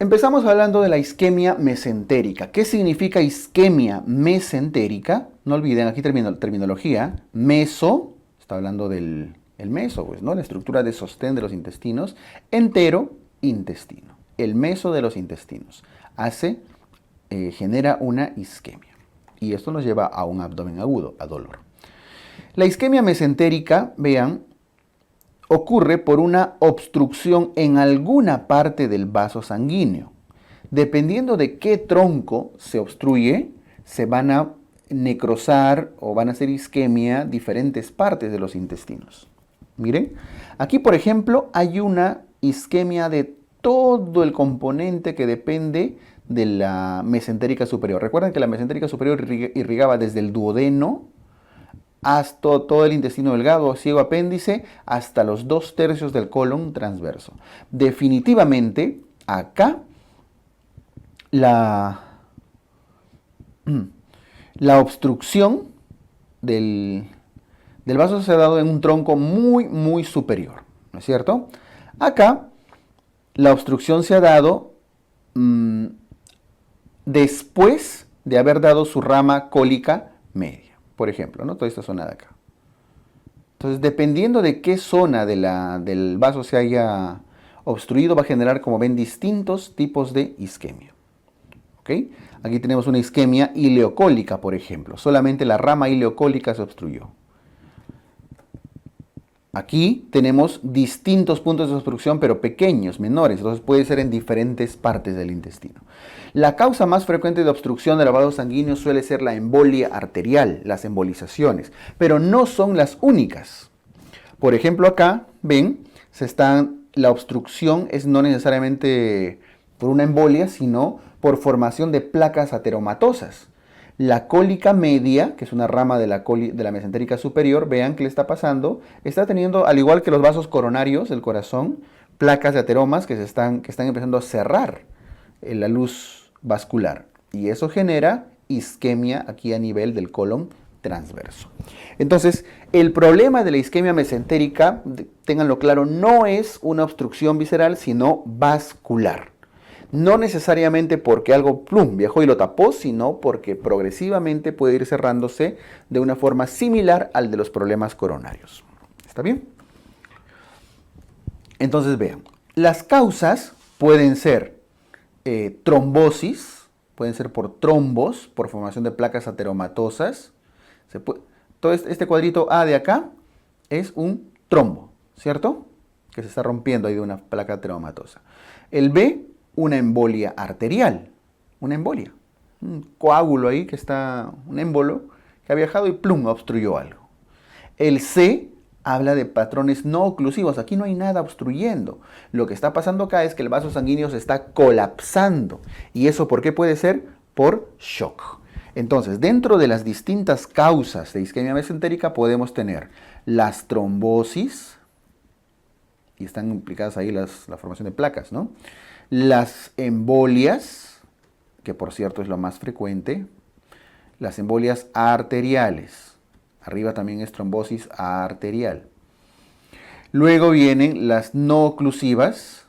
Empezamos hablando de la isquemia mesentérica. ¿Qué significa isquemia mesentérica? No olviden, aquí terminología. Meso, está hablando del el meso, pues, ¿no? La estructura de sostén de los intestinos. Entero, intestino. El meso de los intestinos genera una isquemia. Y esto nos lleva a un abdomen agudo, a dolor. La isquemia mesentérica, vean, ocurre por una obstrucción en alguna parte del vaso sanguíneo. Dependiendo de qué tronco se obstruye, se van a necrosar o van a hacer isquemia diferentes partes de los intestinos. Miren, aquí por ejemplo hay una isquemia de todo el componente que depende de la mesentérica superior. Recuerden que la mesentérica superior irrigaba desde el duodeno hasta todo el intestino delgado, ciego apéndice, hasta los 2/3 del colon transverso. Definitivamente, acá la obstrucción del vaso se ha dado en un tronco muy superior, ¿no es cierto? Acá la obstrucción se ha dado después de haber dado su rama cólica media. Por ejemplo, ¿no? Toda esta zona de acá. Entonces, dependiendo de qué zona del vaso se haya obstruido, va a generar, como ven, distintos tipos de isquemia. ¿Ok? Aquí tenemos una isquemia ileocólica, por ejemplo. Solamente la rama ileocólica se obstruyó. Aquí tenemos distintos puntos de obstrucción, pero pequeños, menores. Entonces puede ser en diferentes partes del intestino. La causa más frecuente de obstrucción del vaso sanguíneo suele ser la embolia arterial, las embolizaciones, pero no son las únicas. Por ejemplo, acá, ven, la obstrucción es no necesariamente por una embolia, sino por formación de placas ateromatosas. La cólica media, que es una rama de la mesentérica superior, vean qué le está pasando. Está teniendo, al igual que los vasos coronarios del corazón, placas de ateromas que están empezando a cerrar la luz vascular. Y eso genera isquemia aquí a nivel del colon transverso. Entonces, el problema de la isquemia mesentérica, ténganlo claro, no es una obstrucción visceral, sino vascular. No necesariamente porque algo viajó y lo tapó, sino porque progresivamente puede ir cerrándose de una forma similar al de los problemas coronarios. ¿Está bien? Entonces vean, las causas pueden ser trombosis, pueden ser por trombos, por formación de placas ateromatosas. Todo este cuadrito A de acá es un trombo, ¿cierto? Que se está rompiendo ahí de una placa ateromatosa. El B, una embolia arterial, una embolia, un coágulo ahí un émbolo que ha viajado y plum, obstruyó algo. El C habla de patrones no oclusivos, aquí no hay nada obstruyendo. Lo que está pasando acá es que el vaso sanguíneo se está colapsando. ¿Y eso por qué puede ser? Por shock. Entonces, dentro de las distintas causas de isquemia mesentérica podemos tener las trombosis, y están implicadas ahí la formación de placas, ¿no? Las embolias, que por cierto es lo más frecuente, las embolias arteriales. Arriba también es trombosis arterial. Luego vienen las no oclusivas,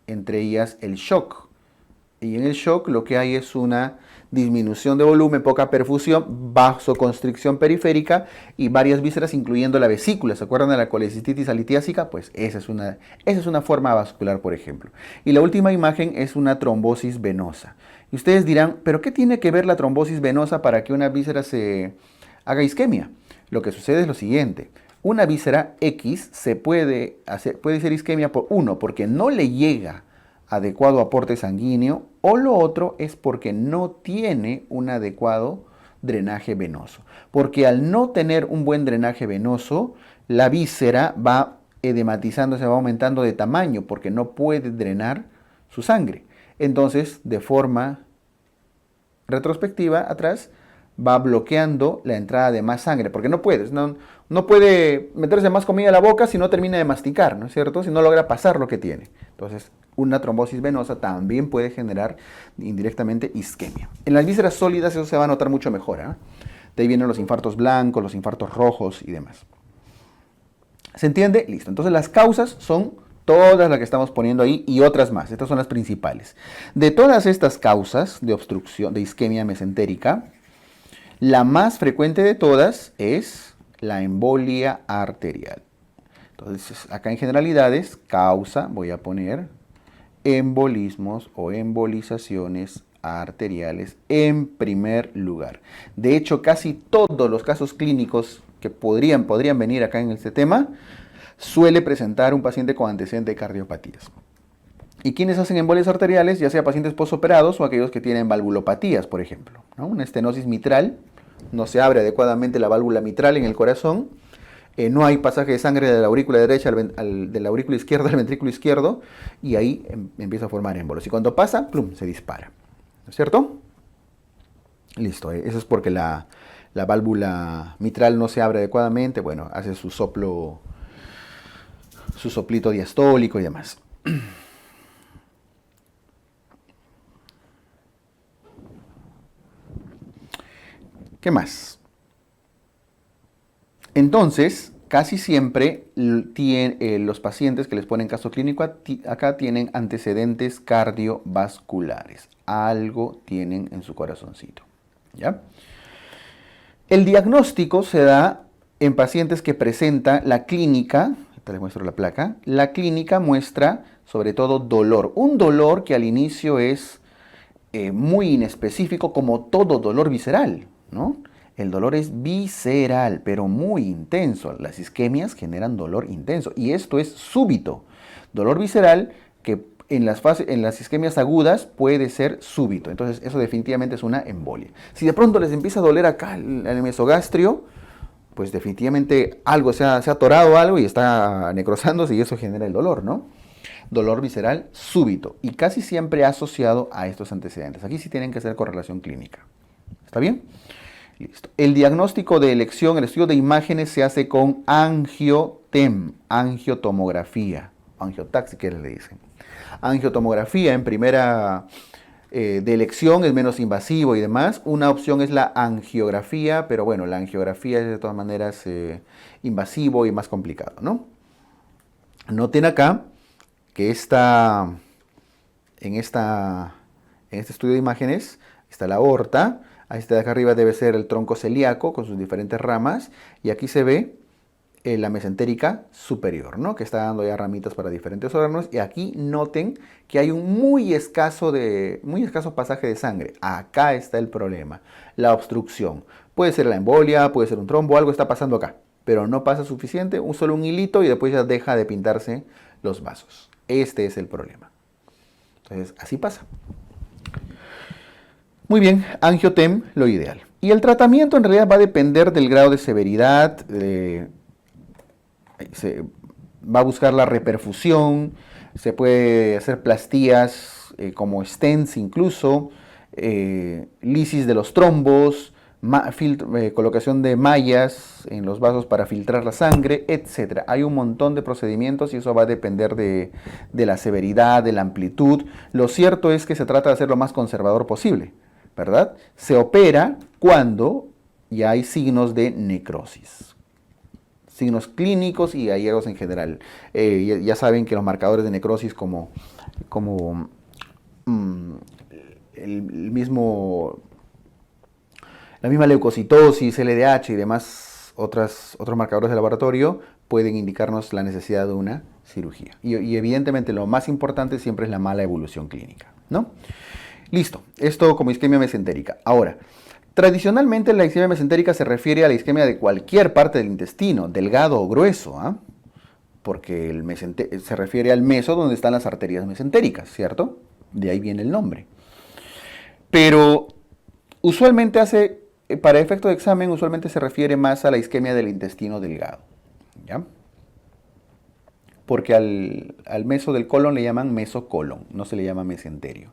entre ellas el shock. Y en el shock lo que hay es una disminución de volumen, poca perfusión, vasoconstricción periférica y varias vísceras, incluyendo la vesícula. ¿Se acuerdan de la colecistitis alitiásica? Pues esa es una forma vascular, por ejemplo. Y la última imagen es una trombosis venosa. Y ustedes dirán, ¿pero qué tiene que ver la trombosis venosa para que una víscera se haga isquemia? Lo que sucede es lo siguiente. Una víscera X puede ser isquemia porque no le llega adecuado aporte sanguíneo, o lo otro es porque no tiene un adecuado drenaje venoso. Porque al no tener un buen drenaje venoso, la víscera va edematizándose, va aumentando de tamaño porque no puede drenar su sangre. Entonces, de forma retrospectiva, atrás, va bloqueando la entrada de más sangre, porque no puede meterse más comida a la boca si no termina de masticar, ¿no es cierto? Si no logra pasar lo que tiene. Entonces, una trombosis venosa también puede generar indirectamente isquemia. En las vísceras sólidas eso se va a notar mucho mejor, ¿eh? De ahí vienen los infartos blancos, los infartos rojos y demás. ¿Se entiende? Listo. Entonces las causas son Todas las que estamos poniendo ahí y otras más. Estas son las principales. De todas estas causas de obstrucción, de isquemia mesentérica, la más frecuente de todas es la embolia arterial. Entonces, acá en generalidades, causa, voy a poner embolismos o embolizaciones arteriales en primer lugar. De hecho, casi todos los casos clínicos que podrían venir acá en este tema, suele presentar un paciente con antecedente de cardiopatías. ¿Y quiénes hacen embolias arteriales? Ya sea pacientes posoperados o aquellos que tienen valvulopatías, por ejemplo, ¿no? Una estenosis mitral, no se abre adecuadamente la válvula mitral en el corazón, no hay pasaje de sangre de la aurícula derecha de la aurícula izquierda al ventrículo izquierdo, y ahí empieza a formar émbolos. Y cuando pasa, plum, se dispara. ¿No es cierto? Listo, eso es porque la válvula mitral no se abre adecuadamente, bueno, hace su soplito diastólico y demás. ¿Qué más? Entonces, casi siempre los pacientes que les ponen caso clínico acá tienen antecedentes cardiovasculares. Algo tienen en su corazoncito. ¿Ya? El diagnóstico se da en pacientes que presentan la clínica. Les muestro la placa. La clínica muestra sobre todo dolor. Un dolor que al inicio es muy inespecífico, como todo dolor visceral, ¿no? El dolor es visceral, pero muy intenso. Las isquemias generan dolor intenso y esto es súbito. Dolor visceral que en las isquemias agudas puede ser súbito. Entonces eso definitivamente es una embolia. Si de pronto les empieza a doler acá el mesogastrio, pues definitivamente algo se ha atorado algo y está necrosándose y eso genera el dolor, ¿no? Dolor visceral súbito y casi siempre asociado a estos antecedentes. Aquí sí tienen que hacer correlación clínica. ¿Está bien? Listo. El diagnóstico de elección, el estudio de imágenes se hace con angiotem, angiotomografía, angiotaxi que le dicen. Angiotomografía en primera de elección es menos invasivo y demás. Una opción es la angiografía, pero bueno, la angiografía es de todas maneras invasivo y más complicado, ¿no? Noten acá que en este estudio de imágenes está la aorta. Este de acá arriba debe ser el tronco celíaco con sus diferentes ramas. Y aquí se ve la mesentérica superior, ¿no? Que está dando ya ramitas para diferentes órganos. Y aquí noten que hay un muy escaso pasaje de sangre. Acá está el problema, la obstrucción. Puede ser la embolia, puede ser un trombo, algo está pasando acá. Pero no pasa suficiente, solo un hilito y después ya deja de pintarse los vasos. Este es el problema. Entonces, así pasa. Muy bien, angiotem, lo ideal. Y el tratamiento en realidad va a depender del grado de severidad, se va a buscar la reperfusión, se puede hacer plastías como stents incluso, lisis de los trombos, colocación de mallas en los vasos para filtrar la sangre, etc. Hay un montón de procedimientos y eso va a depender de la severidad, de la amplitud. Lo cierto es que se trata de hacer lo más conservador posible, ¿verdad? Se opera cuando ya hay signos de necrosis. Signos clínicos y hallazgos en general. Ya saben que los marcadores de necrosis como la misma leucocitosis, LDH y demás otros marcadores de laboratorio pueden indicarnos la necesidad de una cirugía. Y evidentemente lo más importante siempre es la mala evolución clínica, ¿no? Listo, esto como isquemia mesentérica. Ahora, tradicionalmente la isquemia mesentérica se refiere a la isquemia de cualquier parte del intestino, delgado o grueso, ¿ah? Porque se refiere al meso donde están las arterias mesentéricas, ¿cierto? De ahí viene el nombre. Pero usualmente para efecto de examen, usualmente se refiere más a la isquemia del intestino delgado, ¿ya? Porque al meso del colon le llaman mesocolon, no se le llama mesenterio.